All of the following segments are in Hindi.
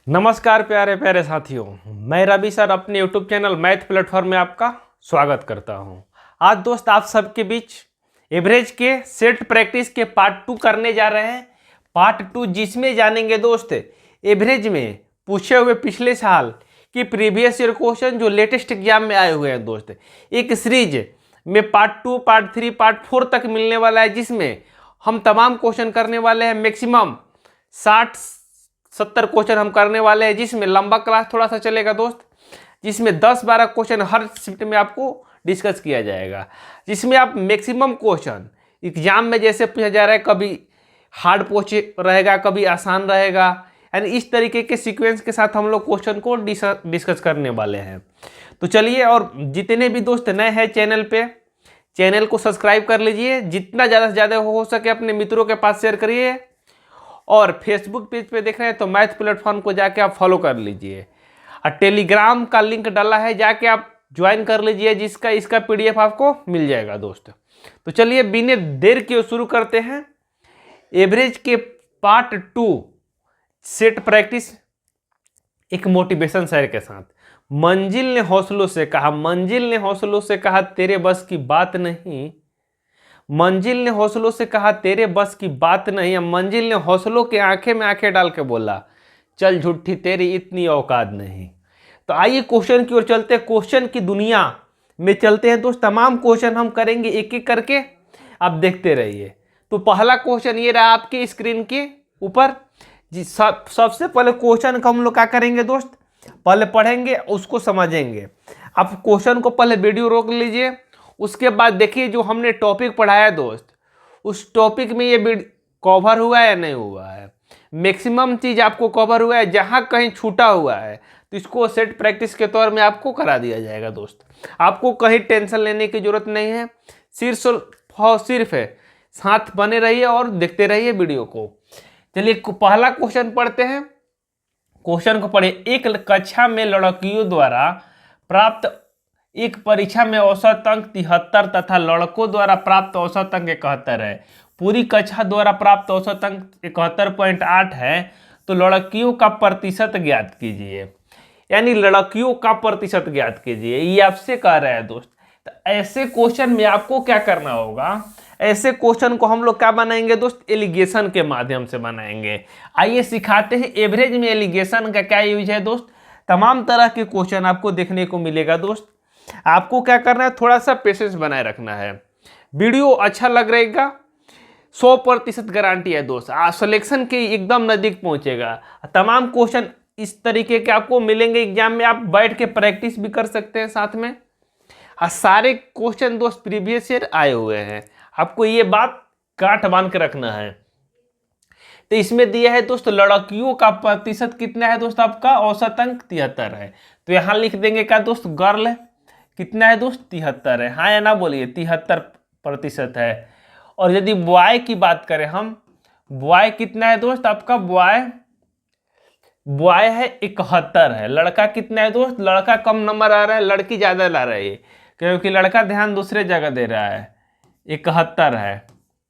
नमस्कार प्यारे प्यारे साथियों, मैं रवि सर अपने यूट्यूब चैनल मैथ प्लेटफॉर्म में आपका स्वागत करता हूं। आज दोस्त आप सबके बीच एवरेज के सेट प्रैक्टिस के पार्ट 2 करने जा रहे हैं। पार्ट 2 जिसमें जानेंगे दोस्त एवरेज में पूछे हुए पिछले साल की प्रीवियस ईयर क्वेश्चन जो लेटेस्ट एग्जाम में आए हुए हैं दोस्त। एक सीरीज में पार्ट 2, पार्ट 3, पार्ट 4 तक मिलने वाला है, जिसमें हम तमाम क्वेश्चन करने वाले हैं। मैक्सिमम 60-70 क्वेश्चन हम करने वाले हैं, जिसमें लंबा क्लास थोड़ा सा चलेगा दोस्त, जिसमें 10-12 क्वेश्चन हर शिफ्ट में आपको डिस्कस किया जाएगा, जिसमें आप मैक्सिमम क्वेश्चन एग्जाम में जैसे पूछा जा रहा है, कभी हार्ड पूछे रहेगा, कभी आसान रहेगा, यानी इस तरीके के सीक्वेंस के साथ हम लोग क्वेश्चन को डिस्कस करने वाले हैं। तो चलिए, और जितने भी दोस्त नए हैं चैनल पे, चैनल को सब्सक्राइब कर लीजिए, जितना ज़्यादा से ज़्यादा हो सके अपने मित्रों के पास शेयर करिए, और फेसबुक पेज पे देख रहे हैं तो मैथ प्लेटफॉर्म को जाके आप फॉलो कर लीजिए, और टेलीग्राम का लिंक डाला है, जाके आप ज्वाइन कर लीजिए, जिसका इसका पीडीएफ आपको मिल जाएगा दोस्त। तो चलिए बिना देर के शुरू करते हैं एवरेज के पार्ट 2 सेट प्रैक्टिस एक मोटिवेशन शेयर के साथ। मंजिल ने हौसलों से कहा, मंजिल ने हौसलों से कहा तेरे बस की बात नहीं, मंजिल ने हौसलों से कहा तेरे बस की बात नहीं। मंजिल ने हौसलों के आंखें में आंखें डाल के बोला चल झूठी तेरी इतनी औकात नहीं। तो आइए क्वेश्चन की ओर चलते हैं, क्वेश्चन की दुनिया में चलते हैं दोस्त। तमाम क्वेश्चन हम करेंगे एक एक करके, आप देखते रहिए। तो पहला क्वेश्चन ये रहा आपकी स्क्रीन के ऊपर जी। सबसे पहले क्वेश्चन को हम लोग क्या करेंगे दोस्त, पहले पढ़ेंगे उसको समझेंगे। आप क्वेश्चन को पहले वीडियो रोक लीजिए, उसके बाद देखिए जो हमने टॉपिक पढ़ाया है दोस्त, उस टॉपिक में ये कवर हुआ है या नहीं हुआ है। मैक्सिमम चीज़ आपको कवर हुआ है, जहाँ कहीं छूटा हुआ है तो इसको सेट प्रैक्टिस के तौर में आपको करा दिया जाएगा दोस्त। आपको कहीं टेंशन लेने की जरूरत नहीं है, सिर्फ है साथ बने रहिए और देखते रहिए वीडियो को। चलिए पहला क्वेश्चन पढ़ते हैं। क्वेश्चन को पढ़िए। एक कक्षा में लड़कियों द्वारा प्राप्त एक परीक्षा में औसत अंक 73 तथा लड़कों द्वारा प्राप्त औसत अंक 71 है। पूरी कक्षा द्वारा प्राप्त औसत अंक 71.8 है, तो लड़कियों का प्रतिशत ज्ञात कीजिए। यानी लड़कियों का प्रतिशत ज्ञात कीजिए, ये आपसे कह रहा है दोस्त। तो ऐसे क्वेश्चन में आपको क्या करना होगा, ऐसे क्वेश्चन को हम लोग क्या बनाएंगे दोस्त, एलिगेशन के माध्यम से बनाएंगे। आइए सिखाते हैं एवरेज में एलिगेशन का क्या यूज है दोस्त। तमाम तरह के क्वेश्चन आपको देखने को मिलेगा दोस्त। आपको क्या करना है, थोड़ा सा पेशेंस बनाए रखना है। वीडियो अच्छा लग रहेगा, 100% गारंटी है दोस्त, सिलेक्शन के एकदम नजदीक पहुंचेगा। तमाम क्वेश्चन इस तरीके के आपको मिलेंगे एग्जाम में, आप बैठ के प्रैक्टिस भी कर सकते हैं साथ में। सारे क्वेश्चन दोस्त प्रीवियस ईयर आए हुए हैं, आपको ये बात गांठ बांध के रखना है। तो इसमें दिया है दोस्त लड़कियों का प्रतिशत कितना है दोस्त, आपका औसत अंक 73 है। तो यहाँ लिख देंगे क्या दोस्त, गर्ल कितना है दोस्त, 73 है। हाँ या ना बोलिए, 73% है। और यदि बॉय की बात करें हम, बॉय कितना है दोस्त आपका, बॉय है 71 है। लड़का कितना है दोस्त, लड़का कम नंबर आ रहा है, लड़की ज़्यादा ला रही है, क्योंकि लड़का ध्यान दूसरे जगह दे रहा है। 71 है,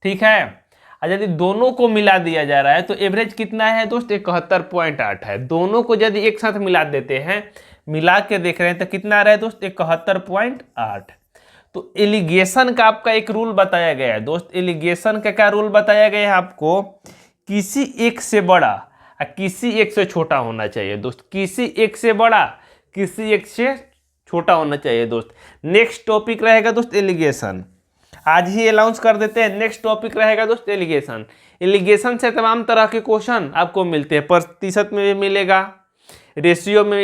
ठीक है। और यदि दोनों को मिला दिया जा रहा है तो एवरेज कितना है दोस्त, 71.8 है। दोनों को यदि एक साथ मिला देते हैं, मिला के देख रहे हैं तो कितना रहा है दोस्त, 71.8। तो एलिगेशन का आपका एक रूल बताया गया है दोस्त। एलिगेशन का क्या रूल बताया गया है आपको, किसी एक से बड़ा और किसी एक से छोटा होना चाहिए दोस्त। किसी एक से बड़ा, किसी एक से छोटा होना चाहिए दोस्त। नेक्स्ट टॉपिक रहेगा दोस्त एलिगेशन, आज ही अनाउंस कर देते हैं। नेक्स्ट टॉपिक रहेगा दोस्त एलिगेशन। एलिगेशन से तमाम तरह के क्वेश्चन आपको मिलते हैं, प्रतिशत में भी मिलेगा, रेशियो में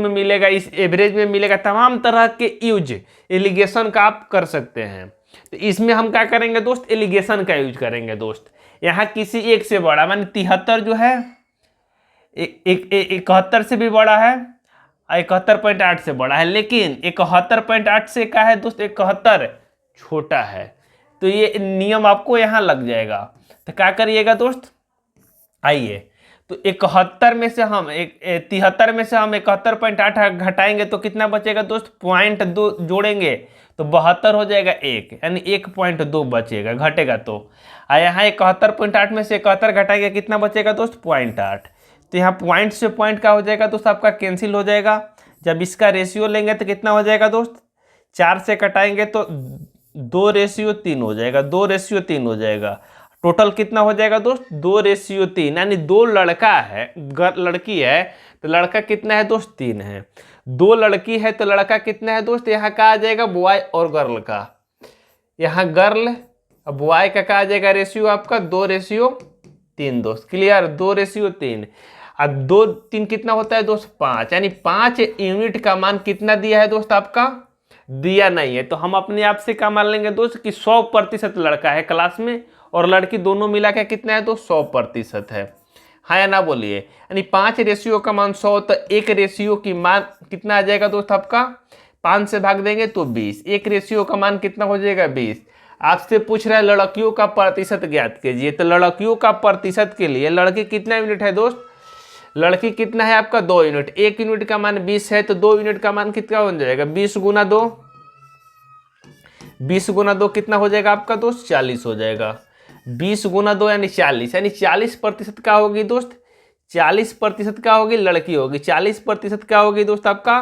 मिलेगा, इस एवरेज में मिलेगा। तमाम तरह के यूज एलिगेशन का आप कर सकते हैं। तो इसमें हम क्या करेंगे दोस्त, एलिगेशन का यूज करेंगे दोस्त। यहाँ किसी एक से बड़ा, माने 73 जो है 71 से भी बड़ा है, 71.8 से बड़ा है, लेकिन 71.8 से क्या है दोस्त, 71 छोटा है। तो ये नियम आपको यहाँ लग जाएगा। तो क्या करिएगा दोस्त, आइए तो 73 में से हम 73 में से हम 71.8 घटाएंगे तो कितना बचेगा दोस्त, 0.2 जोड़ेंगे तो 72 हो जाएगा 1, यानी 1.2 बचेगा, घटेगा तो। यहाँ 71.8 में से 71 घटाएगा, कितना बचेगा दोस्त? 0.8। तो यहाँ पॉइंट से पॉइंट का हो जाएगा दोस्त आपका कैंसिल हो जाएगा। जब इसका रेशियो लेंगे तो कितना हो जाएगा दोस्त? 4 से कटाएंगे तो 2:3 हो जाएगा, 2:3 हो जाएगा। टोटल कितना हो जाएगा दोस्त? 2:3, यानी 2 लड़का है, लड़की है तो लड़का कितना है दोस्त? 3 है। 2 लड़की है तो लड़का कितना है दोस्त? यहाँ का आ जाएगा बॉय और गर्ल का, यहाँ गर्ल बॉय का आ जाएगा रेशियो आपका 2:3 दोस्त। क्लियर? 2:3। अब 2 3 कितना होता है दोस्त? 5, यानी 5 यूनिट का मान कितना दिया है दोस्त? आपका दिया नहीं है, तो हम अपने आप से क्या मान लेंगे दोस्त कि 100% लड़का है क्लास में और लड़की, दोनों मिला के कितना है दोस्त? 100% है। हाँ या ना बोलिए? यानी 5 रेशियो का मान 100, तो 1 रेशियो की मान कितना आ जाएगा दोस्त आपका? 5 से भाग देंगे तो 20। 1 रेशियो का मान कितना हो जाएगा? 20। आपसे पूछ रहा है लड़कियों का प्रतिशत ज्ञात कीजिए, तो लड़कियों का प्रतिशत के लिए लड़की कितना यूनिट है दोस्त? लड़की कितना है आपका? 2 यूनिट। 1 यूनिट का मान 20 है, तो 2 यूनिट का मान कितना हो जाएगा? 20 गुना 2, 20 गुना 2 कितना हो जाएगा आपका दोस्त? 40 हो जाएगा। 20 गुना 2 यानी 40, यानी 40% क्या होगी दोस्त? 40% क्या होगी? लड़की होगी। 40% क्या होगी दोस्त आपका?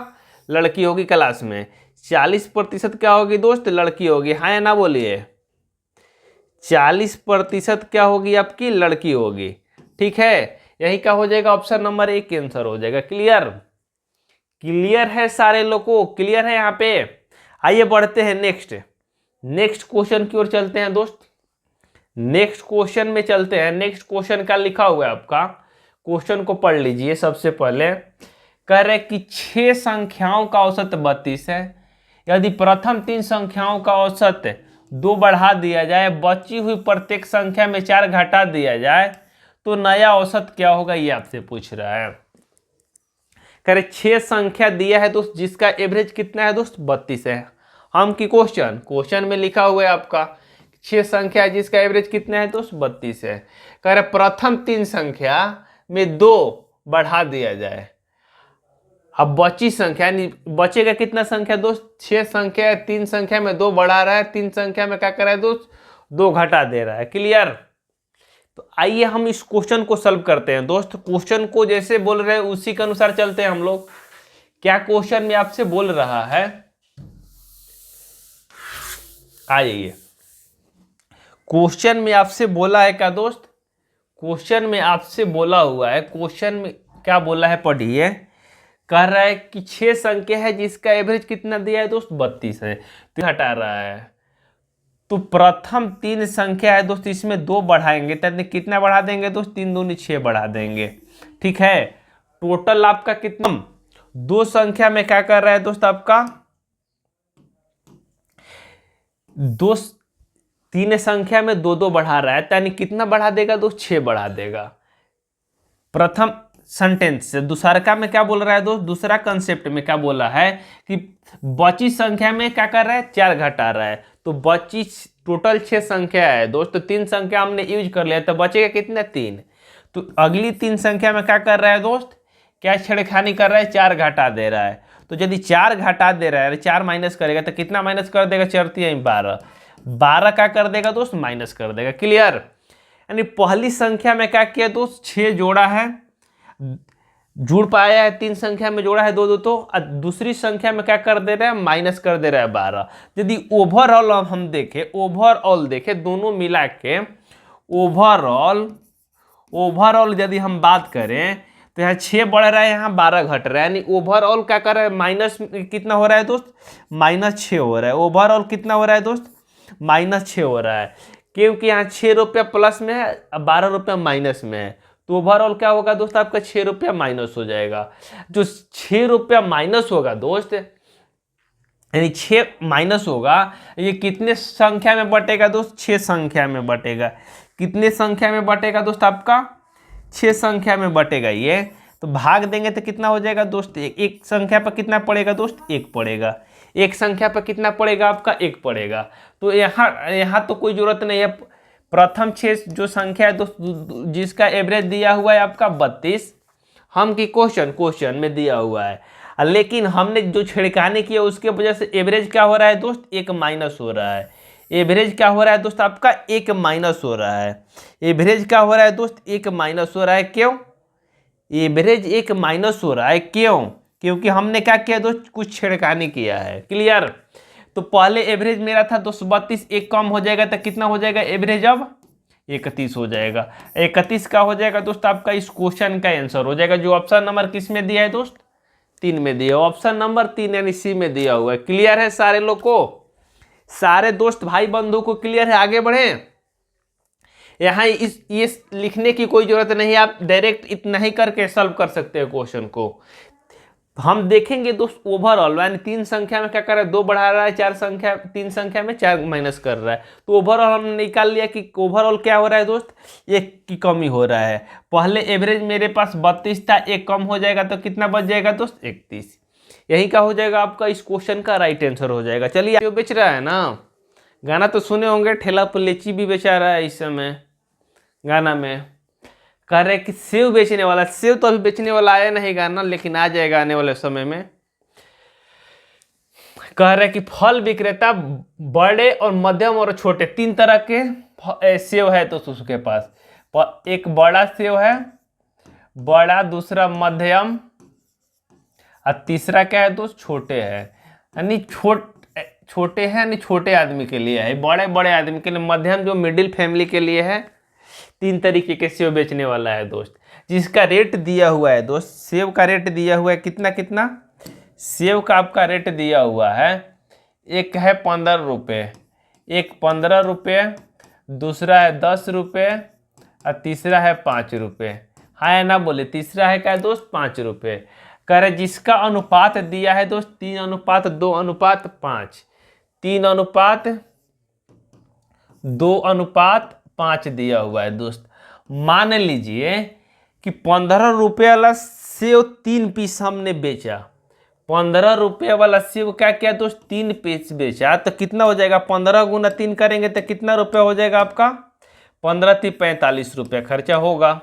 लड़की होगी क्लास में। 40% क्या होगी दोस्त? लड़की होगी। हाँ या ना बोलिए? 40% क्या होगी आपकी? लड़की होगी। ठीक है, यही क्या हो जाएगा? ऑप्शन नंबर 1 आंसर हो जाएगा। क्लियर? क्लियर है सारे लोगों को? क्लियर है यहाँ पे? आइए बढ़ते हैं नेक्स्ट क्वेश्चन की ओर चलते हैं दोस्त। नेक्स्ट क्वेश्चन में चलते हैं। नेक्स्ट क्वेश्चन का लिखा हुआ है आपका, क्वेश्चन को पढ़ लीजिए। सबसे पहले कह रहे कि 6 संख्याओं का औसत 32 है। यदि प्रथम 3 संख्याओं का औसत 2 बढ़ा दिया जाए, बची हुई प्रत्येक संख्या में 4 घटा दिया जाए, तो नया औसत क्या होगा? ये आपसे पूछ रहा है। कह रहे 6 संख्या दिया है दोस्त, जिसका एवरेज कितना है दोस्त? 32 है। हम की क्वेश्चन में लिखा हुआ है आपका 6 संख्या है जिसका एवरेज कितना है दोस्त? 32 है। कह रहे प्रथम 3 संख्या में 2 बढ़ा दिया जाए। अब बची संख्या, बचेगा कितना संख्या दोस्त? 6 संख्या है, 3 संख्या में 2 बढ़ा रहा है, 3 संख्या में क्या कर रहा है दोस्त? 2 घटा दे रहा है। क्लियर? तो आइए हम इस क्वेश्चन को सॉल्व करते हैं दोस्त। क्वेश्चन को जैसे बोल रहे हैं उसी के अनुसार चलते हैं हम लोग। क्या क्वेश्चन में आपसे बोल रहा है? आ जाइए। क्वेश्चन में आपसे बोला है क्या दोस्त? क्वेश्चन में आपसे बोला हुआ है, क्वेश्चन में क्या बोला है पढ़िए। कह रहा है कि 6 संख्या है जिसका एवरेज कितना दिया है दोस्त? 32 है। तो हटा रहा है, तो प्रथम 3 संख्या है दोस्त, इसमें 2 बढ़ाएंगे तो कितना बढ़ा देंगे दोस्त? 3 दूनी 6 बढ़ा देंगे। ठीक है, टोटल आपका कितना? 2 संख्या में क्या कर रहा है दोस्त आपका? 3 संख्या में 2 बढ़ा रहा है, यानी कितना बढ़ा देगा दोस्त? 6 बढ़ा देगा। प्रथम सेंटेंस से दूसरा में क्या बोल रहा है दोस्त? दूसरा कंसेप्ट में क्या बोला है कि बची संख्या में क्या कर रहा है? 4 घटा रहा है। तो बची टोटल 6 संख्या है दोस्त, तो 3 संख्या हमने यूज कर लिया, तो बचेगा कितना? 3। तो अगली 3 संख्या में क्या कर रहा है दोस्त? क्या छेड़खानी कर रहा है? 4 घटा दे रहा है। तो यदि 4 घटा दे रहा है, 4 माइनस करेगा तो कितना माइनस कर देगा? 4 3 12, 12 क्या कर देगा दोस्त? माइनस कर देगा। क्लियर? यानी पहली संख्या में क्या किया दोस्त? 6 जोड़ा है, जुड़ पाया है, 3 संख्या में जोड़ा है 2 2, तो दूसरी संख्या में क्या कर दे रहा है? माइनस कर दे रहा है 12। यदि ओवरऑल हम देखें, ओवरऑल देखें दोनों मिला के, ओवरऑल यदि हम बात करें तो यहाँ 6 बढ़ रहा है, यहाँ 12 घट रहा है, यानी ओवरऑल क्या कर रहा है? माइनस कितना हो रहा है दोस्त? -6 हो रहा है। ओवरऑल कितना हो रहा है दोस्त? -6 हो रहा है, क्योंकि यहाँ 6 रुपया प्लस में है, 12 रुपया माइनस में है। तो ओवरऑल क्या होगा दोस्त? आपका 6 रुपया माइनस हो जाएगा। जो 6 रुपया माइनस होगा दोस्त, यानी 6 माइनस होगा, ये कितने संख्या में बटेगा दोस्त? 6 संख्या में बटेगा। कितने संख्या में बटेगा दोस्त? आपका 6 संख्या में बटेगा ये। तो भाग देंगे तो कितना हो जाएगा दोस्त? एक संख्या पर कितना पड़ेगा दोस्त? 1 पड़ेगा। एक संख्या पर कितना पड़ेगा? आपका 1 पड़ेगा। तो यहाँ तो कोई जरूरत नहीं है। प्रथम 6 जो संख्या है दोस्त, जिसका एवरेज दिया हुआ है आपका 32, हम की क्वेश्चन में दिया हुआ है। लेकिन हमने जो छिड़काने किया उसके वजह से एवरेज क्या हो रहा है दोस्त, 1 माइनस हो रहा है। एवरेज क्या हो रहा है दोस्त, आपका 1 माइनस हो रहा है। एवरेज क्या हो रहा है दोस्त, 1 माइनस हो रहा है। क्यों एवरेज 1 माइनस हो रहा है, क्यों? क्योंकि हमने क्या किया दोस्त, कुछ छिड़काने किया है। क्लियर? तो पहले एवरेज मेरा था 232, एक कम हो जाएगा तो कितना हो जाएगा एवरेज, अब 31 हो जाएगा। 31 का हो जाएगा दोस्त आपका इस क्वेश्चन का आंसर हो जाएगा, जो ऑप्शन नंबर किस में दिया है दोस्त, 3 में दिया, ऑप्शन नंबर 3 यानी सी में दिया हुआ है। क्लियर है सारे लोग को, सारे दोस्त भाई बंधु को क्लियर है? आगे बढ़े। यहाँ ये लिखने की कोई जरूरत नहीं, आप डायरेक्ट इतना ही करके सॉल्व कर सकते हैं क्वेश्चन को। हम देखेंगे दोस्त ओवरऑल, यानी 3 संख्या में क्या कर रहा है, 2 बढ़ा रहा है, 4 संख्या 3 संख्या में 4 माइनस कर रहा है। तो ओवरऑल हमने निकाल लिया कि ओवरऑल क्या हो रहा है दोस्त, 1 की कमी हो रहा है। पहले एवरेज मेरे पास 32 था, 1 कम हो जाएगा तो कितना बच जाएगा दोस्त, 31। यही का हो जाएगा आपका इस क्वेश्चन का राइट आंसर हो जाएगा। चलिए, जो बेच रहा है ना, गाना तो सुने होंगे, ठेला पर लीची भी बेचा रहा है इस समय, गाना में कह रहे कि सेव बेचने वाला, सेव तो अभी बेचने वाला आया नहीं गाना, लेकिन आ जाएगा आने वाले समय में। कह रहे कि फल विक्रेता बड़े और मध्यम और छोटे 3 तरह के सेव है तो उसके पास, एक बड़ा सेव है, बड़ा, दूसरा मध्यम और तीसरा क्या है दोस्त, छोटे है। यानी छोटे हैं यानी छोटे आदमी के लिए है, बड़े बड़े आदमी के लिए, मध्यम जो मिडिल फैमिली के लिए है। 3 तरीके के सेव बेचने वाला है दोस्त, जिसका रेट दिया हुआ है दोस्त, सेव का रेट दिया हुआ है कितना कितना, सेव का आपका रेट दिया हुआ है, एक है 15 रुपये, एक 15 रुपये, दूसरा है 10 रुपये और तीसरा है 5 रुपये। हाँ या ना बोले, तीसरा है क्या दोस्त, 5 रुपये। कह रहे जिसका अनुपात दिया है दोस्त 3:2:5, 3:2:5 दिया हुआ है दोस्त। मान लीजिए कि 15 रुपये वाला सेव 3 पीस हमने बेचा, 15 रुपये वाला सेव क्या किया दोस्त, 3 पीस बेचा, तो कितना हो जाएगा, 15 गुना 3 करेंगे तो कितना रुपया हो जाएगा आपका, 15 × 3 = 45 रुपया खर्चा होगा।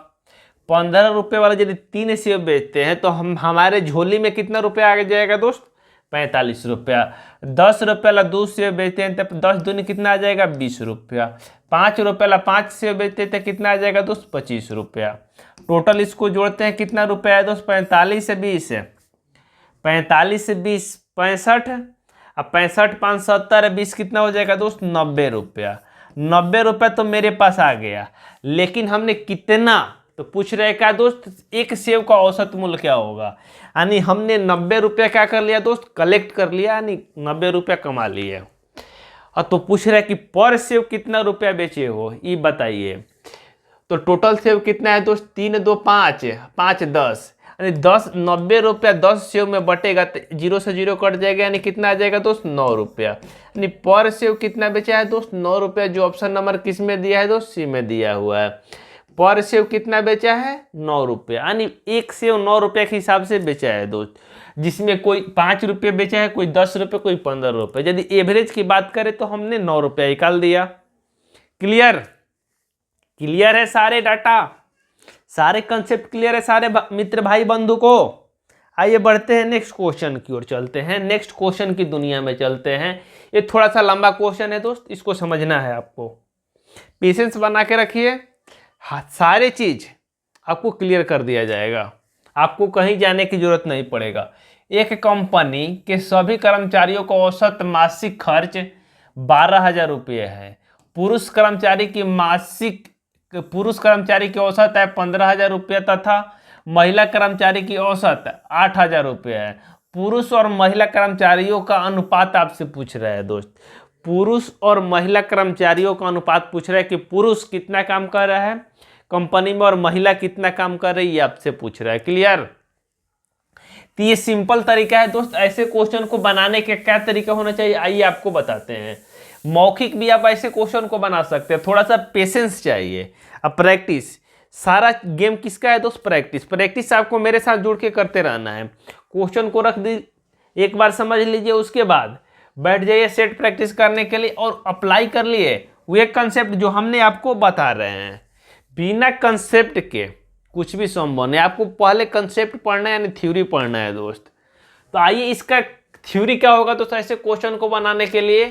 15 रुपये वाला यदि 3 सेव बेचते हैं तो हमारे झोली में कितना रुपया आ जाएगा दोस्त, 45 रुपया। 10 रुपये वाला 2 सेव बेचते हैं तो 10 दूनी कितना आ जाएगा, 20 रुपया। 5 रुपये वाला 5 सेव बेचते हैं तो कितना आ जाएगा दोस्त, 25 रुपया। टोटल इसको जोड़ते हैं कितना रुपया है दोस्त, 45 से 20 है, 45 से 20 65, अब 65 5 70 20 कितना हो जाएगा दोस्त, 90 रुपया। 90 रुपया तो मेरे पास आ गया, लेकिन हमने कितना, तो पूछ रहे क्या दोस्त, एक सेव का औसत मूल्य क्या होगा, यानी हमने 90 रुपया क्या कर लिया दोस्त, कलेक्ट कर लिया, यानी 90 रुपया कमा लिए। और तो पूछ रहे कि पर सेव कितना रुपया बेचे हो, ये बताइए। तो टोटल सेव कितना है दोस्त, 3 2 5 5 10, यानी 90 रुपया 10 सेव में बटेगा तो 0 से 0 कट जाएगा, यानी कितना आ जाएगा दोस्त, 9 रुपया। यानी पर सेव कितना बेचा है दोस्त, 9 रुपया, जो ऑप्शन नंबर किस में दिया है दोस्त, सी में दिया हुआ है। पर सेव कितना बेचा है, 9 रुपया, यानी एक सेव 9 रुपये के हिसाब से बेचा है दोस्त, जिसमें कोई 5 रुपये बेचा है, कोई 10 रुपये, कोई 15 रुपये। यदि एवरेज की बात करें तो हमने 9 रुपया निकाल दिया। क्लियर? क्लियर है सारे डाटा, सारे कंसेप्ट क्लियर है सारे मित्र भाई बंधु को? आइए बढ़ते हैं नेक्स्ट क्वेश्चन की ओर, चलते हैं नेक्स्ट क्वेश्चन की दुनिया में चलते हैं। ये थोड़ा सा लंबा क्वेश्चन है दोस्त, इसको समझना है आपको, पेशेंस बना के रखिए। हाँ, सारे चीज आपको क्लियर कर दिया जाएगा, आपको कहीं जाने की जरूरत नहीं पड़ेगा। एक कंपनी के सभी कर्मचारियों का औसत मासिक खर्च 12,000 रुपये है। पुरुष कर्मचारी की औसत है 15,000 रुपये तथा महिला कर्मचारी की औसत 8,000 रुपये है। पुरुष और महिला कर्मचारियों का अनुपात आपसे पूछ रहा है दोस्त, पुरुष और महिला कर्मचारियों का अनुपात पूछ रहा है कि पुरुष कितना काम कर रहा है कंपनी में और महिला कितना काम कर रही है, आपसे पूछ रहा है। क्लियर? तो ये सिंपल तरीका है दोस्त, ऐसे क्वेश्चन को बनाने का क्या तरीका होना चाहिए, आइए आपको बताते हैं। मौखिक भी आप ऐसे क्वेश्चन को बना सकते हैं, थोड़ा सा पेशेंस चाहिए। अब प्रैक्टिस, सारा गेम किसका है दोस्त, प्रैक्टिस। प्रैक्टिस आपको मेरे साथ जुड़ के करते रहना है। क्वेश्चन को रख दी, एक बार समझ लीजिए, उसके बाद बैठ जाइए सेट प्रैक्टिस करने के लिए और अप्लाई कर लिए वो कंसेप्ट जो हमने आपको बता रहे हैं। बिना कंसेप्ट के कुछ भी संभव नहीं, आपको पहले कंसेप्ट पढ़ना है यानी थ्योरी पढ़ना है दोस्त। तो आइए इसका थ्योरी क्या होगा। तो ऐसे क्वेश्चन को बनाने के लिए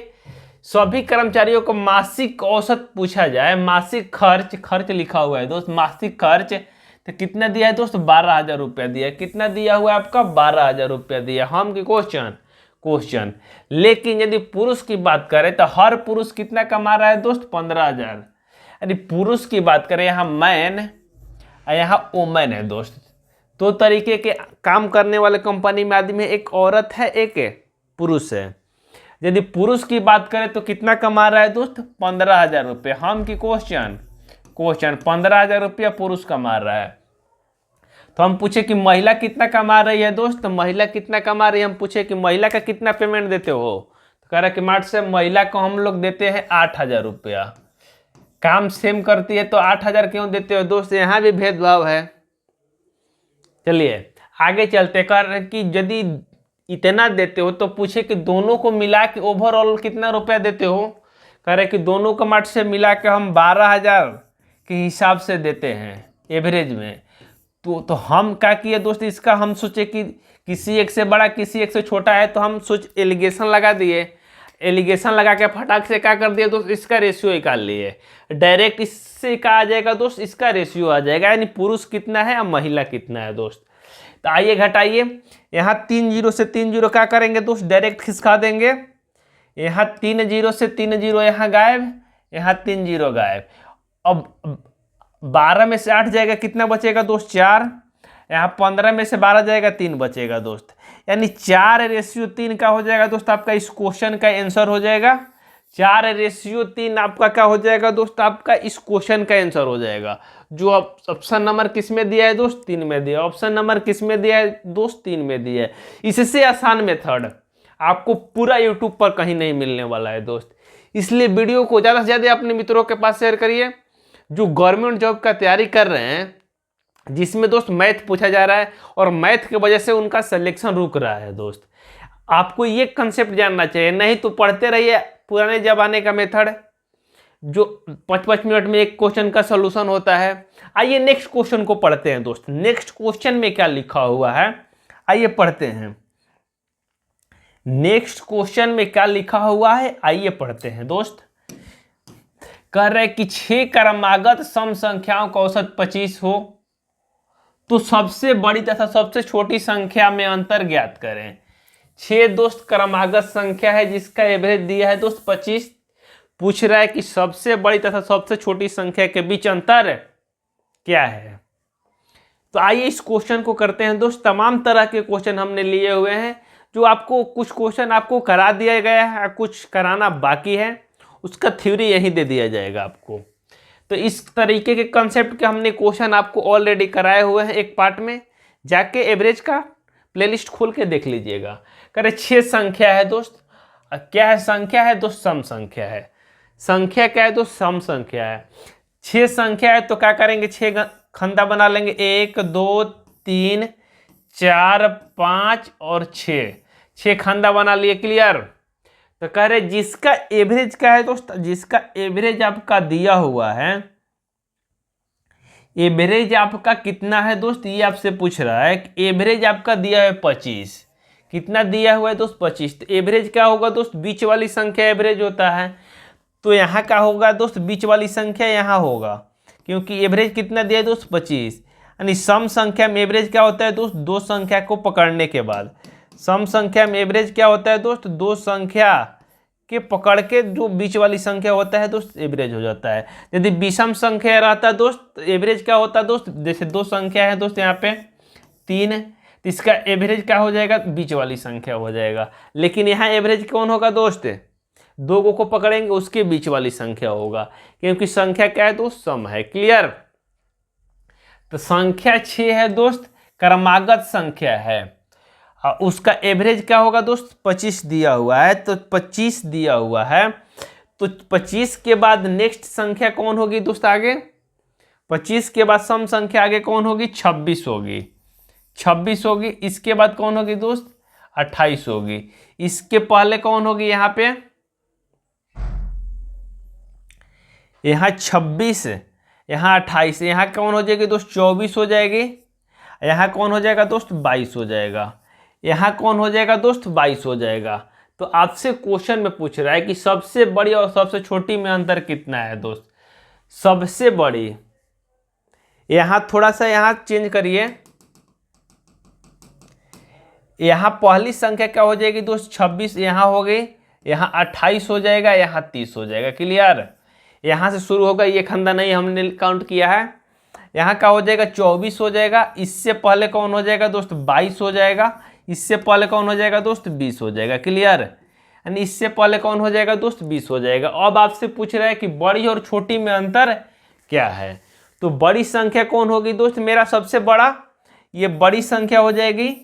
सभी कर्मचारियों को मासिक औसत पूछा जाए, मासिक खर्च, खर्च लिखा हुआ है दोस्त, मासिक खर्च तो कितना दिया है दोस्त, 12,000 रुपया दिया है। कितना दिया हुआ है आपका, 12,000 रुपया दिया। हम की क्वेश्चन लेकिन यदि पुरुष की बात करें तो हर पुरुष कितना कमा रहा है दोस्त, 15,000। यदि पुरुष की बात करें, यहाँ मैन और यहाँ वोमेन है दोस्त, दो तरीके के काम करने वाले कंपनी में आदमी है, एक औरत है एक पुरुष है। यदि पुरुष की बात करें तो कितना कमा रहा है दोस्त, 15,000 रुपये। हम की क्वेश्चन 15,000 रुपया पुरुष कमा रहा है। तो हम पूछे कि महिला कितना कमा रही है दोस्त, तो महिला कितना कमा रही है। हम पूछे कि महिला का कितना पेमेंट देते हो, तो कह रहा कि मार्ट से महिला को हम लोग देते हैं 8,000 रुपया। काम सेम करती है तो 8,000 क्यों देते हो दोस्त, यहाँ भी भेदभाव है। चलिए आगे चलते, कर कि यदि इतना देते हो तो पूछे कि दोनों को मिला के ओवरऑल कितना रुपया देते हो। कह रहे कि दोनों का मार्ट से मिला के हम 12,000 के हिसाब से देते हैं एवरेज में। तो हम क्या किए दोस्त, इसका हम सोचे कि किसी एक से बड़ा किसी एक से छोटा है, तो हम एलिगेशन लगा दिए। एलिगेशन लगा के फटाक से क्या कर दिया दोस्त, इसका रेशियो निकाल लिए। डायरेक्ट इससे क्या आ जाएगा दोस्त, इसका रेशियो आ जाएगा, यानी पुरुष कितना है और महिला कितना है दोस्त। तो आइए घटाइए, यहाँ 3 जीरो से 3 जीरो क्या करेंगे दोस्त, डायरेक्ट खिसका देंगे। यहाँ 3 जीरो से 3 जीरो यहाँ गायब, यहाँ 3 जीरो गायब। अब 12 में से 8 जाएगा, कितना बचेगा दोस्त, 4। यहाँ 15 में से 12 जाएगा, 3 बचेगा दोस्त। यानी 4:3 का हो जाएगा दोस्त, आपका इस क्वेश्चन का आंसर हो जाएगा। 4:3 आपका क्या हो जाएगा दोस्त, आपका इस क्वेश्चन का आंसर हो जाएगा। जो ऑप्शन नंबर किस में दिया है दोस्त, 3 में दिया। ऑप्शन नंबर किस में दिया है दोस्त, 3 में दिया है। इससे आसान मेथड आपको पूरा यूट्यूब पर कहीं नहीं मिलने वाला है दोस्त। इसलिए वीडियो को ज़्यादा से ज़्यादा अपने मित्रों के पास शेयर करिए जो गवर्नमेंट जॉब का तैयारी कर रहे हैं, जिसमें दोस्त मैथ पूछा जा रहा है और मैथ की वजह से उनका सिलेक्शन रुक रहा है दोस्त। आपको ये कंसेप्ट जानना चाहिए, नहीं तो पढ़ते रहिए पुराने जमाने का मेथड जो 5-5 मिनट में एक क्वेश्चन का सॉल्यूशन होता है। आइए नेक्स्ट क्वेश्चन को पढ़ते हैं दोस्त। नेक्स्ट क्वेश्चन में क्या लिखा हुआ है, आइए पढ़ते हैं। नेक्स्ट क्वेश्चन में क्या लिखा हुआ है, आइए पढ़ते हैं दोस्त। कह रहे कि 6 क्रमागत सम संख्याओं का औसत 25 हो तो सबसे बड़ी तथा सबसे छोटी संख्या में अंतर ज्ञात करें। 6 दोस्त क्रमागत संख्या है जिसका एवरेज दिया है दोस्त 25। पूछ रहा है कि सबसे बड़ी तथा सबसे छोटी संख्या के बीच अंतर क्या है। तो आइए इस क्वेश्चन को करते हैं दोस्त। तमाम तरह के क्वेश्चन हमने लिए हुए हैं, जो आपको कुछ क्वेश्चन आपको करा दिया गया है, कुछ कराना बाकी है, उसका थ्योरी यहीं दे दिया जाएगा आपको। तो इस तरीके के कंसेप्ट के हमने क्वेश्चन आपको ऑलरेडी कराए हुए हैं एक पार्ट में, जाके एवरेज का प्लेलिस्ट खोल के देख लीजिएगा। करे 6 संख्या है दोस्त, क्या है संख्या है दोस्त, सम संख्या है। संख्या क्या है दोस्त, सम संख्या है। 6 संख्या है तो क्या करेंगे, 6 खंदा बना लेंगे, 1 2 3 4 5 और 6 खंदा बना लिए। क्लियर। तो कह रहे जिसका एवरेज क्या है दोस्त, जिसका एवरेज आपका दिया हुआ है, एवरेज आपका कितना है दोस्त, ये आपसे पूछ रहा है। एवरेज आपका दिया है 25। कितना दिया हुआ है दोस्त, 25। तो एवरेज क्या होगा दोस्त, बीच वाली संख्या एवरेज होता है। तो यहाँ क्या होगा दोस्त, बीच वाली संख्या यहाँ होगा, क्योंकि एवरेज कितना दिया है दोस्त, 25। यानी सम संख्या में एवरेज क्या होता है दोस्त, 2 संख्या को पकड़ने के बाद। सम संख्या में एवरेज क्या होता है दोस्त, 2 संख्या के पकड़ के जो बीच वाली संख्या होता है दोस्त एवरेज हो जाता है। यदि विषम संख्या रहता है दोस्त, एवरेज क्या होता है दोस्त, जैसे 2 संख्या है दोस्त यहाँ पे 3, तो इसका एवरेज क्या हो जाएगा, बीच वाली संख्या हो जाएगा। लेकिन यहाँ एवरेज कौन होगा दोस्त, 2 को पकड़ेंगे उसके बीच वाली संख्या होगा, क्योंकि संख्या क्या है दोस्त, सम है। क्लियर। तो संख्या 6 है दोस्त, क्रमागत संख्या है, उसका एवरेज क्या होगा दोस्त, 25 दिया हुआ है। तो 25 दिया हुआ है, तो 25 के बाद नेक्स्ट संख्या कौन होगी दोस्त आगे, 25 के बाद सम संख्या आगे कौन होगी, 26 होगी। 26 होगी। इसके बाद कौन होगी दोस्त, 28 होगी। इसके पहले कौन होगी, यहाँ पे यहाँ 26, यहाँ 28, यहाँ कौन हो जाएगी दोस्त, 24 हो जाएगी। यहाँ कौन हो जाएगा दोस्त, 22 हो जाएगा। यहाँ कौन हो जाएगा दोस्त, 22 हो जाएगा। तो आपसे क्वेश्चन में पूछ रहा है कि सबसे बड़ी और सबसे छोटी में अंतर कितना है दोस्त। सबसे बड़ी, यहाँ थोड़ा सा यहाँ चेंज करिए, यहाँ पहली संख्या क्या हो जाएगी दोस्त, 26 यहाँ हो गई, यहाँ 28 हो जाएगा, यहाँ 30 हो जाएगा। क्लियर। यहाँ से शुरू होगा, ये खंदा नहीं हमने काउंट किया है। यहाँ का हो जाएगा 24 हो जाएगा, इससे पहले कौन हो जाएगा दोस्त, 22 हो जाएगा, इससे पहले कौन हो जाएगा दोस्त, 20 हो जाएगा। क्लियर। यानी इससे पहले कौन हो जाएगा दोस्त, 20 हो जाएगा। अब आपसे पूछ रहा है कि बड़ी और छोटी में अंतर क्या है। तो बड़ी संख्या कौन होगी दोस्त, मेरा सबसे बड़ा, ये बड़ी संख्या हो जाएगी,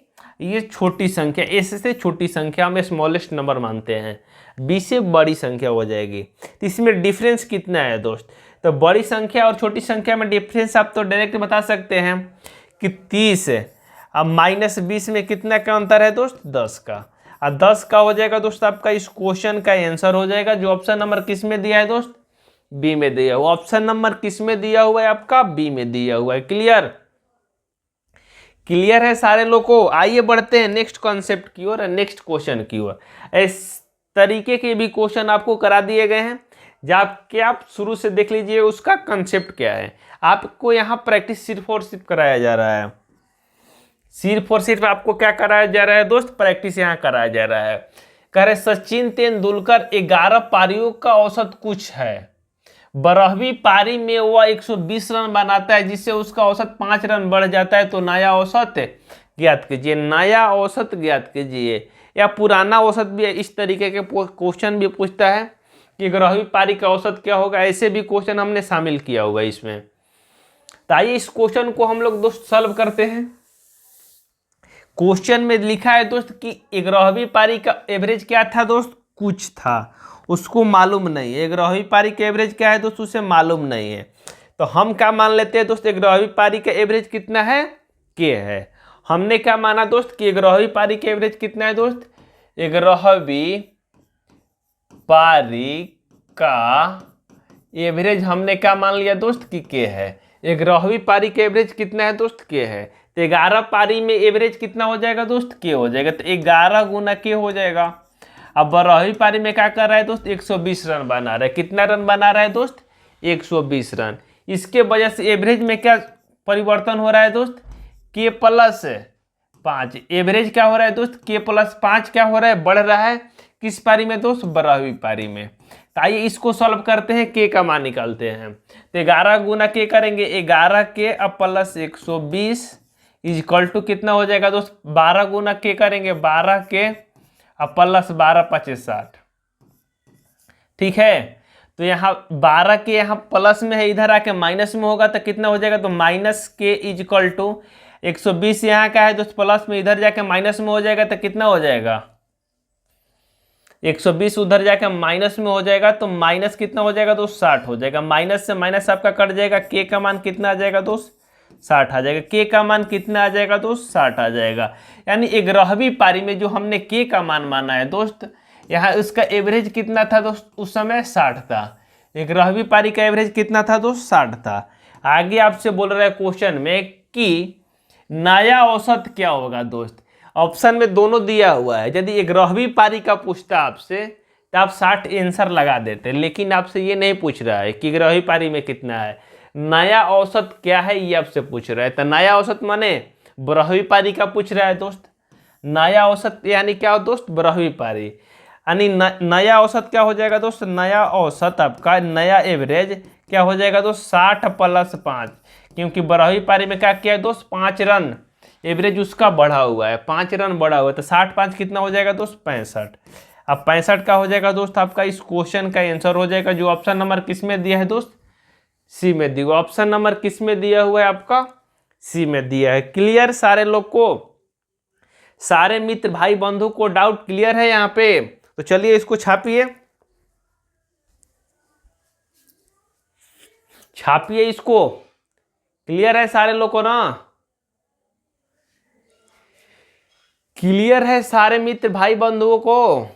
ये छोटी संख्या, एस से छोटी संख्या हम स्मॉलेस्ट नंबर मानते हैं, बी से बड़ी संख्या हो जाएगी। तो इसमें डिफरेंस कितना है दोस्त, तो बड़ी संख्या और छोटी संख्या में डिफरेंस आप तो डायरेक्ट बता सकते हैं कि 30 है। अब -20 में कितना का अंतर है दोस्त, 10 का। और 10 का हो जाएगा दोस्त आपका इस क्वेश्चन का आंसर हो जाएगा, जो ऑप्शन नंबर किस में दिया है दोस्त, बी में दिया हुआ। ऑप्शन नंबर किस में दिया हुआ है आपका, बी में दिया हुआ है। क्लियर। क्लियर है सारे लोग को। आइए बढ़ते हैं नेक्स्ट कॉन्सेप्ट की ओर, नेक्स्ट क्वेश्चन की ओर। इस तरीके के भी क्वेश्चन आपको करा दिए गए हैं, जबकि आप शुरू से देख लीजिए उसका कंसेप्ट क्या है। आपको यहाँ प्रैक्टिस सिर्फ और सिर्फ कराया जा रहा है, सिर्फ और सिर्फ आपको क्या कराया जा रहा है दोस्त, प्रैक्टिस यहाँ कराया जा रहा है। कह रहे सचिन तेंदुलकर 11 पारियों का औसत कुछ है, 12वीं पारी में वह 120 रन बनाता है, जिससे उसका औसत 5 रन बढ़ जाता है, तो नया औसत ज्ञात कीजिए। नया औसत ज्ञात कीजिए, या पुराना औसत भी इस तरीके के क्वेश्चन भी पूछता है कि 11वीं पारी का औसत क्या होगा, ऐसे भी क्वेश्चन हमने शामिल किया होगा इसमें। तो आइए इस क्वेश्चन को हम लोग दोस्त सॉल्व करते हैं। क्वेश्चन में लिखा है दोस्त कि 11वीं पारी का एवरेज क्या था दोस्त, कुछ था, उसको मालूम नहीं है। 11वीं पारी का एवरेज क्या है दोस्त, उसे मालूम नहीं है। तो हम क्या मान लेते हैं दोस्त, 11वीं पारी का एवरेज कितना है, के है। हमने क्या माना दोस्त कि 11वीं पारी का एवरेज कितना है दोस्त, 11वीं पारी का एवरेज हमने क्या मान लिया दोस्त कि के है। 11वीं पारी का एवरेज कितना है दोस्त, के है। तो 11 पारी में एवरेज कितना हो जाएगा दोस्त, के हो जाएगा। तो 11 गुना के हो जाएगा। अब 12वीं पारी में क्या कर रहा है दोस्त, 120 रन बना रहा है। कितना रन बना रहा है दोस्त, 120 रन। इसके वजह से एवरेज में क्या परिवर्तन हो रहा है दोस्त, के प्लस 5। एवरेज क्या हो रहा है दोस्त, के प्लस 5 क्या हो रहा है, बढ़ रहा है। किस पारी में दोस्त, 12वीं पारी में। तो आइए इसको सॉल्व करते हैं, के का मान निकालते हैं। तो 11 गुना के करेंगे, 11 के अब प्लस 120 इक्वल टू कितना हो जाएगा दोस्त, 12 गुना के करेंगे, 12 के अब प्लस 12 25 60। ठीक है। तो यहाँ 12 के यहाँ प्लस में है, इधर आके माइनस में होगा तो कितना हो जाएगा, तो माइनस के इक्वल टू 120 यहाँ का है दोस्त प्लस में, इधर जाके माइनस में हो जाएगा तो कितना हो जाएगा, 120 उधर जाके माइनस में हो जाएगा तो माइनस कितना हो जाएगा दोस्त, 60 हो जाएगा। माइनस से माइनस आपका कट जाएगा, के का मान कितना आ जाएगा दोस्त, 60 आ जाएगा। के का मान कितना आ जाएगा दोस्त, 60 आ जाएगा। यानी 11वीं पारी में जो हमने के का मान माना है दोस्त, यहाँ उसका एवरेज कितना था दोस्त, उस समय 60 था। 11वीं पारी का एवरेज कितना था दोस्त, 60 था। आगे आपसे बोल रहा है क्वेश्चन में कि नया औसत क्या होगा दोस्त। ऑप्शन में दोनों दिया हुआ है। यदि 11वीं पारी का पूछता आपसे तो आप 60 आंसर लगा देते, लेकिन आपसे ये नहीं पूछ रहा है कि 11वीं पारी में कितना है, नया औसत क्या है ये आपसे पूछ रहा है। तो नया औसत माने 12वीं पारी का पूछ रहा है दोस्त। नया औसत यानी क्या हो दोस्त, 12वीं पारी। यानी नया औसत क्या हो जाएगा दोस्त, नया औसत आपका नया एवरेज क्या हो जाएगा दोस्त, 60 प्लस 5, क्योंकि 12वीं पारी में क्या किया है दोस्त, 5 रन एवरेज उसका बढ़ा हुआ है, 5 रन बढ़ा हुआ है। तो 60 5 कितना हो जाएगा दोस्त, 65। अब 65 का हो जाएगा दोस्त आपका इस क्वेश्चन का आंसर हो जाएगा, जो ऑप्शन नंबर किस में दिया है दोस्त, सी में दिया। ऑप्शन नंबर किस में दिया हुआ है आपका, सी में दिया है। क्लियर सारे लोग को, सारे मित्र भाई बंधु को डाउट क्लियर है यहाँ पे। तो चलिए इसको छापिए, छापिए इसको। क्लियर है सारे लोग को ना, क्लियर है सारे मित्र भाई बंधुओं को।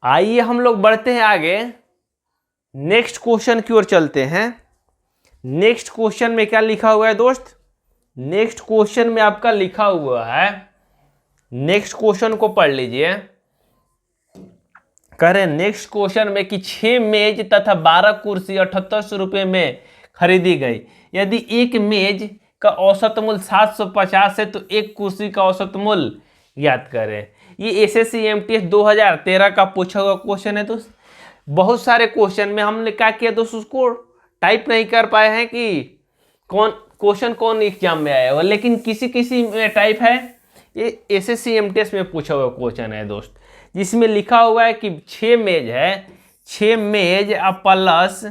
आइए हम लोग बढ़ते हैं आगे, नेक्स्ट क्वेश्चन की ओर चलते हैं। नेक्स्ट क्वेश्चन में क्या लिखा हुआ है दोस्त, नेक्स्ट क्वेश्चन में आपका लिखा हुआ है, नेक्स्ट क्वेश्चन को पढ़ लीजिए। कह रहे नेक्स्ट क्वेश्चन में कि 6 मेज तथा 12 कुर्सी 7800 रुपये में खरीदी गई। यदि एक मेज का औसत मूल्य 750 है तो एक कुर्सी का औसत मूल्य ज्ञात करें। ये एसएससी एमटीएस 2013 का पूछा हुआ क्वेश्चन है दोस्त। बहुत सारे क्वेश्चन में हमने क्या किया दोस्त, उसको टाइप नहीं कर पाए हैं कि कौन क्वेश्चन कौन एग्जाम में आया हुआ, लेकिन किसी किसी में टाइप है। ये एसएससी एमटीएस में पूछा हुआ क्वेश्चन है दोस्त, जिसमें लिखा हुआ है कि 6 मेज है, 6 मेज प्लस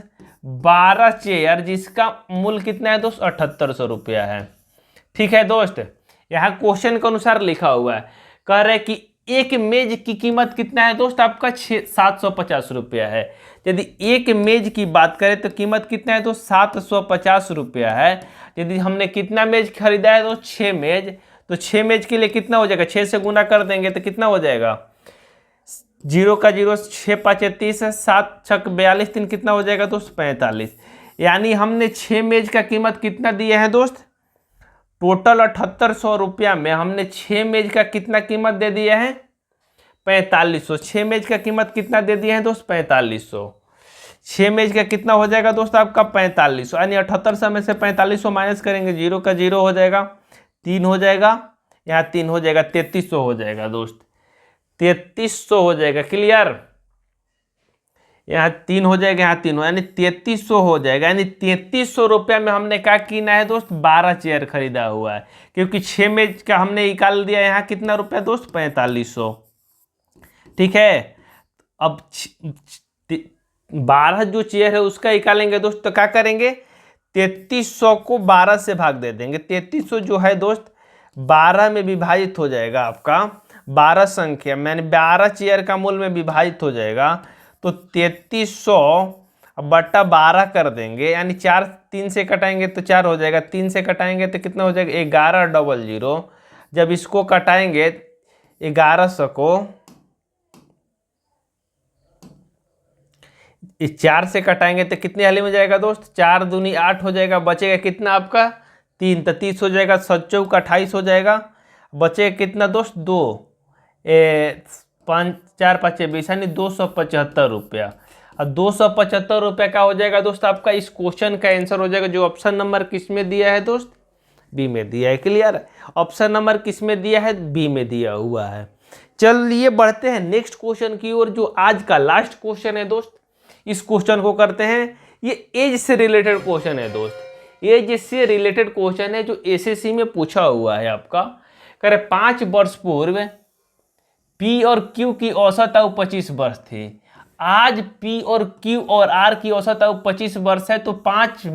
12 चेयर जिसका मूल्य कितना है दोस्त, 7800 रुपया है। ठीक है दोस्त, यहाँ क्वेश्चन के अनुसार लिखा हुआ है। कह रहे कि एक मेज की कीमत कितना है दोस्त, आपका 750 रुपया है। यदि एक मेज की बात करें तो कीमत कितना है दोस्त, 750 रुपया है। यदि हमने कितना मेज खरीदा है दोस्त, 6 मेज, तो 6 मेज के लिए कितना हो जाएगा, 6 से गुना कर देंगे तो कितना हो जाएगा, 0 का 0, 6 5 30, 7 6 42, 3 कितना हो जाएगा दोस्त, 45। यानी हमने 6 मेज का कीमत कितना दिया है दोस्त, टोटल 7800 रुपया में हमने 6 मेज का कितना कीमत दे दिया है, 4500। 6 मेज का कीमत कितना दे दिया है दोस्त, 4500। 6 मेज का कितना हो जाएगा दोस्त आपका, 4500। यानी 7800 में से 4500 माइनस करेंगे, 0 का 0 हो जाएगा, 3 हो जाएगा, यहाँ 3 हो जाएगा, 3300 हो जाएगा दोस्त, 3300 हो जाएगा। क्लियर, यहाँ 3 हो जाएगा, यहाँ 3 हो, यानी 3300 हो जाएगा। यानी 3300 रुपया में हमने क्या किना है दोस्त, 12 चेयर खरीदा हुआ है। क्योंकि 6 मेज का हमने निकाल दिया यहाँ कितना रुपया दोस्त, 4500। ठीक है, अब 12 जो चेयर है उसका निकालेंगे दोस्त, तो क्या करेंगे, 3300 को 12 से भाग दे देंगे। 3300 जो है दोस्त 12 में विभाजित हो जाएगा आपका, 12 संख्या मैंने 12 चेयर का मूल्य में विभाजित हो जाएगा, तो 3300 बट्टा 12 कर देंगे। यानी 4 3 से कटाएंगे तो 4 हो जाएगा, 3 से कटाएंगे तो कितना हो जाएगा, 1100। जब इसको कटाएंगे 1100 को, इस 4 से कटाएंगे तो कितने हाली में जाएगा दोस्त, 4 दूनी 8 हो जाएगा, बचेगा कितना आपका 3, तो 30 हो जाएगा, 7 चौक 28 हो जाएगा, बचेगा कितना दोस्त 2, 5 4 5 20, यानी 275 रुपया। और 275 रुपये का हो जाएगा दोस्त आपका इस क्वेश्चन का आंसर हो जाएगा, जो ऑप्शन नंबर किस में दिया है दोस्त, बी में दिया है। क्लियर, ऑप्शन नंबर किस में दिया है, बी में दिया हुआ है। चलिए बढ़ते हैं नेक्स्ट क्वेश्चन की ओर, जो आज का लास्ट क्वेश्चन है दोस्त। इस क्वेश्चन को करते हैं, ये एज से रिलेटेड क्वेश्चन है दोस्त, एज से रिलेटेड क्वेश्चन है जो एसएससी में पूछा हुआ है आपका। करे 5 वर्ष पूर्व पी और क्यू की औसत आयु 25 वर्ष थी। आज पी और क्यू और आर की औसत आयु 25 वर्ष है, तो 5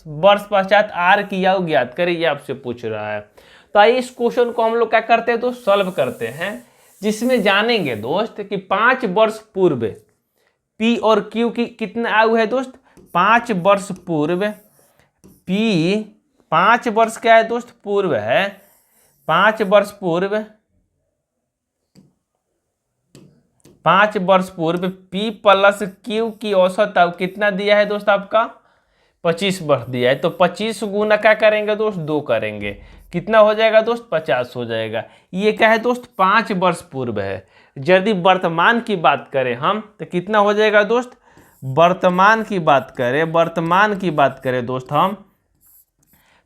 वर्ष पश्चात आर की आयु ज्ञात करें, ये आपसे पूछ रहा है। तो आइए इस क्वेश्चन को हम लोग क्या करते हैं तो सॉल्व करते हैं, जिसमें जानेंगे दोस्त कि 5 वर्ष पूर्व पी और क्यू की कितना आयु है दोस्त, 5 वर्ष पूर्व पी, 5 वर्ष क्या है दोस्त, पूर्व है, 5 वर्ष पूर्व, 5 वर्ष पूर्व पी प्लस क्यू की औसत आयु कितना दिया है दोस्त आपका, 25 वर्ष दिया है। तो 25 गुना क्या करेंगे दोस्त, 2 करेंगे, कितना हो जाएगा दोस्त, 50 हो जाएगा। ये क्या है दोस्त, 5 वर्ष पूर्व है। यदि वर्तमान की बात करें हम तो कितना हो जाएगा दोस्त, वर्तमान की बात करें, वर्तमान की बात करें दोस्त हम,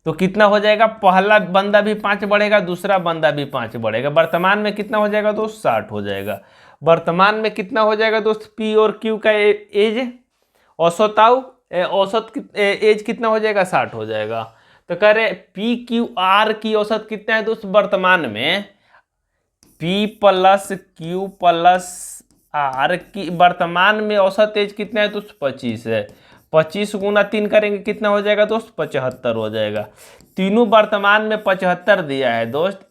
तो कितना हो जाएगा, पहला बंदा भी 5 बढ़ेगा, दूसरा बंदा भी 5 बढ़ेगा। वर्तमान में कितना हो जाएगा दोस्त, 60 हो जाएगा। वर्तमान में कितना हो जाएगा दोस्त, पी और क्यू का एज औसत आयु, औसत एज कितना हो जाएगा, 60 हो जाएगा। तो कह रहे पी क्यू आर की औसत कितना है दोस्त, वर्तमान में P plus Q plus R की वर्तमान में औसत एज कितना है दोस्त, 25 है। 25 गुना 3 करेंगे कितना हो जाएगा दोस्त, 75 हो जाएगा। तीनों वर्तमान में 75 दिया है दोस्त।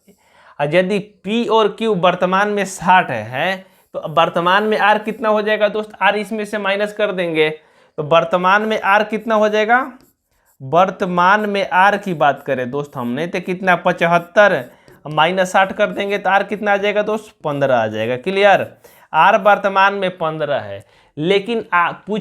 और यदि पी और क्यू वर्तमान में 60 है तो वर्तमान में आर कितना हो जाएगा दोस्त, आर इसमें से माइनस कर देंगे, तो वर्तमान में आर कितना हो जाएगा, वर्तमान में आर की बात करें दोस्त हमने तो कितना, 75 माइनस 60 कर देंगे तो आर कितना आ जाएगा दोस्त, 15 आ जाएगा। क्लियर, आर वर्तमान में 15 है, लेकिन पूछ